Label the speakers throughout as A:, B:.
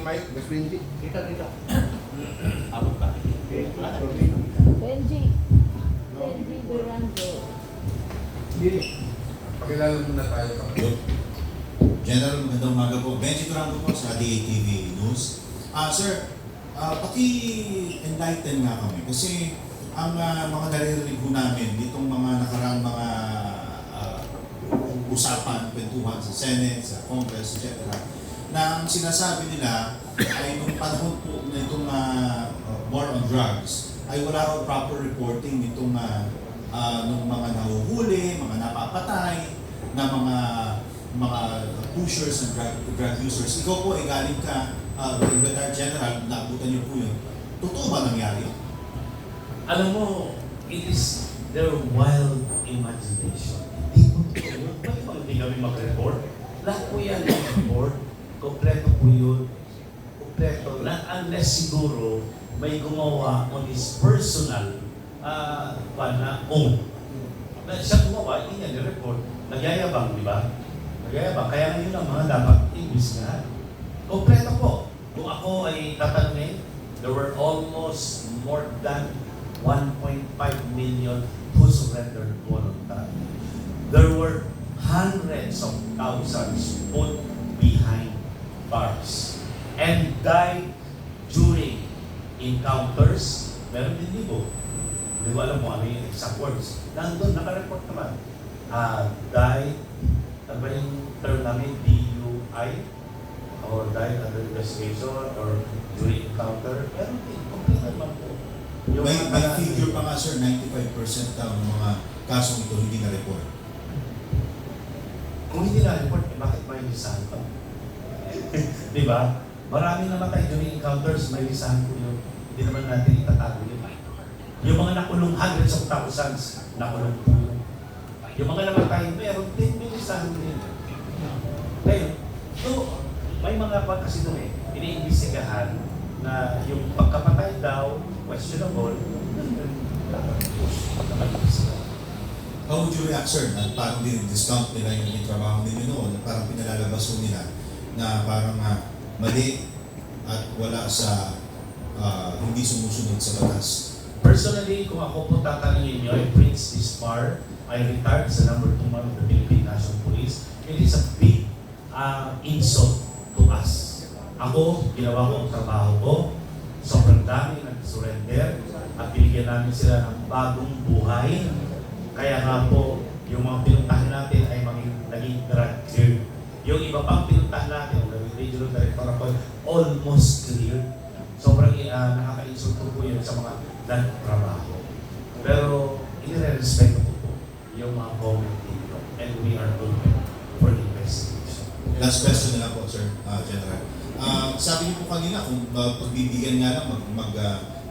A: Mike, mas 20.
B: Kita. Abot ba?
C: Benji. Benji Durango.
A: Hindi. Pakilala muna tayo.
D: General, magandang umaga po. Benji Durango po sa DATV News. Sir, paki-enlighten nga kami kasi ang mga naririnig po namin ditong mga nakaraang mga usapan, kwentuhan sa Senate, sa Congress, etc. na ang sinasabi nila ay nung panahon po na itong war on drugs ay wala raw proper reporting nitong nung mga nahuhuli, mga napapatay, na mga pushers and drug users. Ikaw po ay galing ka, retired general, naabutan niyo po yun. Totoo ba nangyari yun?
B: Alam mo, it is their wild imagination. Hindi po yun. Bakit ba hindi kami mag-report? Lahat po yan mag-report. Kompleto po yun. Kompleto. Not unless siguro may gumawa on his personal own. Siya gumawa, hindi niya ni-report. Nagyayabang, di ba? Nagyayabang. Kaya ngayon ang mga dapat imbisigahan. Kompleto po. Kung ako ay tatanungin, there were almost more than 1.5 million who surrendered voluntarily. There were hundreds of thousands put behind bars and died during encounters. Meron din libo. Hindi ko alam kung ano yung exact words. Nandun, nakareport naman. Died, ano ba yung term namin? DUI? Or died under investigation or during encounter. Pero complete naman po.
D: May figure pa nga sir, 95% daw ng mga kasong ito hindi na-report.
B: Kung hindi na-report, bakit may lisahan pa? Di ba? Maraming namatay during encounters, may lisahan po yun. Hindi naman natin itatago yun. Yung mga nakulong hundreds of thousands, nakulong po yun. Yung mga namatay, meron din, may lisahan din. Ngayon, so, may mga kasi doon iniimbestigahan na yung pagkapatay daw, questionable,
D: How would you react sir? Na parang din-discount nila yung trabaho nila noon, na parang pinalalabas po nila na parang mali at wala sa hindi sumusunod sa batas.
B: Personally, kung ako po tatanungin nyo, I Prince Dispar, I retired sa number 2 man of the Philippine National Police. It is a big insult to us. Ako, ginawa ko ang trabaho ko, sobrang dami nag-surrender at binigyan namin sila ng bagong buhay. Kaya nga po, yung mga pinuntahan natin ay naging drug clear. Yung iba pang pinuntahan natin, yung regional director ako, almost clear. Sobrang nakaka-insulto po yun sa mga nagtrabaho. Pero, inirerespeto ko po yung mga comment dito. And we are open for investigation.
D: Last question na lang po sir, General. Sabi niyo po kanina kung pagbibigyan nga lang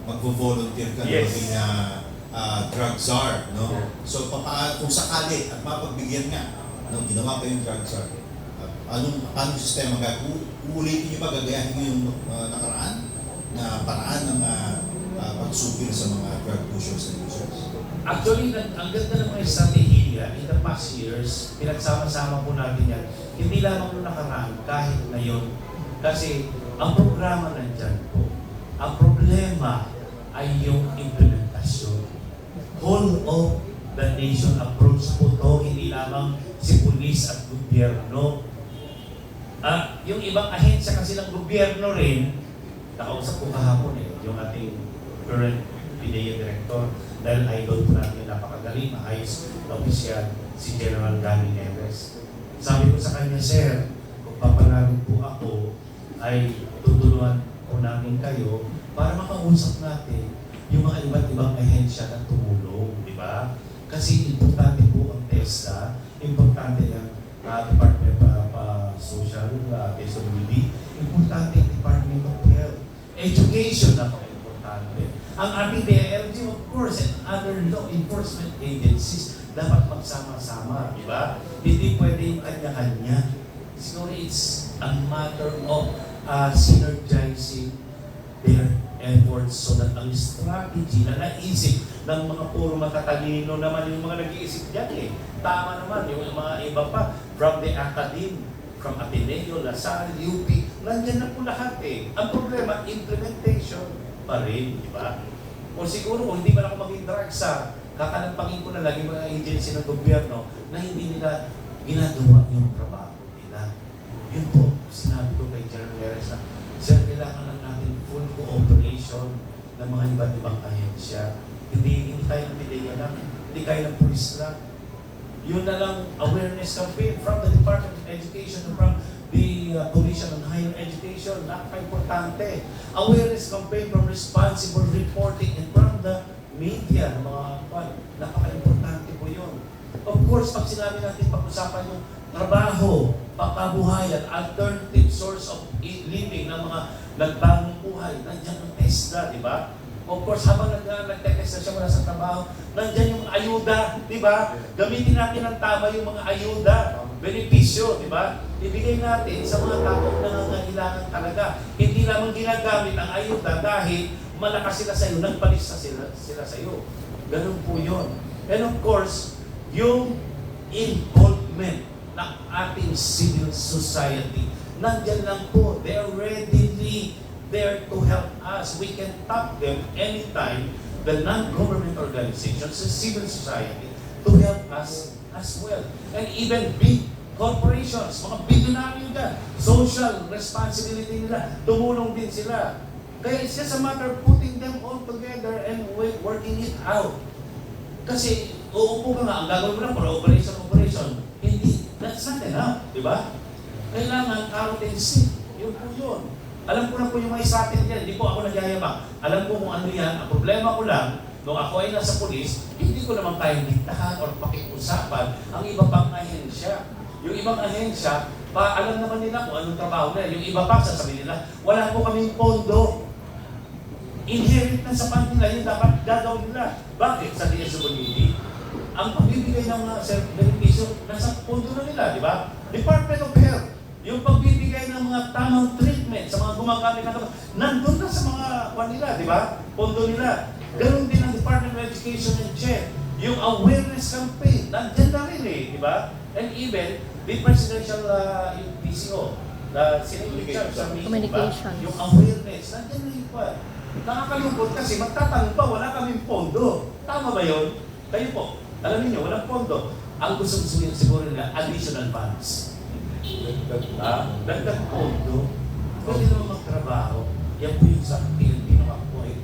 D: mag-volunteer ka na
B: Yes.
D: maging drug czar, no?
B: Yeah.
D: So kung sakali at mapagbigyan nga, no, ginawa pa yung drug czar, paano yung sistema uulitin niyo ba, gagayahin niyo yung nakaraan na paraan ng pagsupil sa mga drug pushers and users?
B: Actually, ang ganda ng mga estratehiya in the past years, pinagsama-sama po natin yan. Hindi lamang nung nakaraan, kahit ngayon. Kasi ang programa nandyan po. Ang problema ay yung implementasyon. Whole of the nation approach po to, hindi lamang si pulis at gobyerno. Yung ibang ahensya kasi ng gobyerno rin, nakausap ko kahapon yung ating current PDEA director, dahil idol po natin napakagaling, maayos na opisyal, si General Danny Neves. Sabi ko sa kanya, sir, kung papanarin po ako, ay tutulungan po namin kayo para makausap natin yung mga iba't ibang ahensya na tumulong, di ba? Kasi importante po ang TESDA, importante ang Department of Social, SWD, importante ang Department of Health, Education, napaka-importante. Ang ating DILG, of course, and other law enforcement agencies dapat magsama-sama, di ba? Hindi pwede yung kanya-kanya. Siguro it's a matter of synergizing their efforts so that ang strategy na naisip ng mga puro matatalino naman yung mga nag-iisip dyan Tama naman, yung mga iba pa from the academe from Ateneo, Lasal, UP, nandyan na po lahat eh. Ang problema, implementation pa rin, di ba? O siguro kung hindi man ako maging drug sa kakalampagin ko na lagi mga agency ng gobyerno na hindi nila ginagawa yung trabaho nila. Yun po, sinabi ko kay General Neres na, Sir, kailangan lang natin full cooperation ng mga iba't ibang ahensya. Hindi tayo ng PDEA lang, hindi tayo ng pulis lang. Yun na lang awareness campaign from the Department of Education and from the Commission on Higher Education. Napaka-importante. Awareness campaign from responsible reporting and from the media. Napaka-importante po yun. Of course, pag sinabi natin pag-usapan yung trabaho, pagkabuhayan, alternative source of living ng mga nagbagong buhay, nandiyan ang TESDA, di ba? Of course, habang nagte-test na siya mula sa trabaho, nandiyan yung ayuda, di ba? Gamitin natin ng tama yung mga ayuda, benepisyo, di ba? Ibigay natin sa mga taong nangangailangan talaga. Hindi lamang ginagamit ang ayuda dahil malakas sila sa iyo, nagpalista sila sa iyo. Ganun po yun. And of course, yung involvement ng ating civil society, nandiyan lang po, they are readily there to help us. We can tap them anytime, the non-government organizations, the civil society, to help us as well. And even big corporations, mga bilyonaryo dyan, social responsibility nila, tumulong din sila. Kaya it's just a matter of putting them all together and working it out. Kasi, uupo ka nga, ang gagawin mo lang para operation. Hindi, that's not enough, di ba? Kailangan carrot and stick. Yun po yun. Alam ko na po yung mga strategy yan, hindi po ako nagyayabang. Alam ko kung ano yan. Ang problema ko lang, nung ako ay nasa pulis, hindi ko naman kayang diktahan o pakiusapan ang iba pang ahensya. Yung ibang ahensya, alam naman nila kung anong trabaho nila. Yung iba pa, sasabihin nila, wala po kaming pondo. Inherit na sa kanila, yung dapat gagawin nila. Bakit? Sa DSWD, ang pagbibigay ng mga benepisyo, nasa pondo na nila, di ba? Department of Health, yung pagbibigay ng mga tamang treatment sa mga gumagamit ng gamot, nandun na sa mga kwan nila, di ba? Pondo nila. Ganun din ang Department of Education and CHED. Yung awareness campaign, nandyan na rin eh, di ba? And even, the presidential yung PCO, sino-in-charge sa
C: Communications.
B: yung awareness, nandyan na yung kwan. Nakakalungkot kasi magtatanong pa, wala kaming pondo. Tama ba yun? Kayo po, alam niyo, walang pondo. Ang gusto nyo siguro nila, additional funds. Dagdag pondo. Pwede naman magtrabaho. Yan po yung sa PNP na ako eh.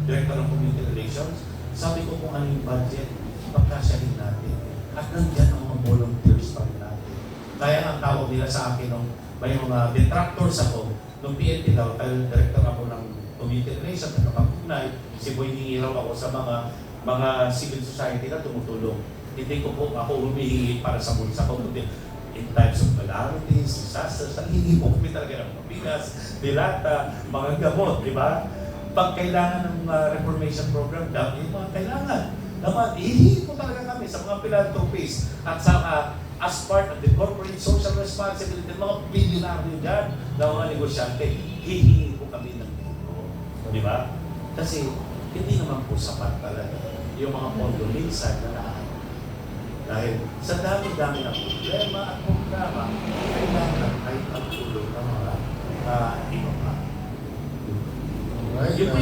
B: Director ng Community Relations. Sabi ko kung ano yung budget, pagkasyahin natin. At nandiyan ang mga volunteers pa rin natin. Kaya ang tawag nila sa akin nung may mga detractors ako, nung PNP daw, director ako ng Community Relations at nakapugnay, si Boy Ningiraw ako sa mga civil society na tumutulong. Hindi ko po ako humihingi para sa bulsa ko, kundi in times of calamities, disasters, hindi po kami talaga ng mabigas, dilata, mga gamot, di ba? Pag kailangan ng reformation program, yung mga kailangan, naman, hihingi po talaga kami sa mga philanthropies at sa as part of the corporate social responsibility ng mga bilyonaryo dyan na mga negosyante, hihingi po kami ng pondo. Di ba? Kasi hindi naman po sapat talaga yung mga pondo minsan na lahat. Dahil sa dami-dami ng problema at programa, kailangan ay pagtulong ng mga iba pa.
A: Alright.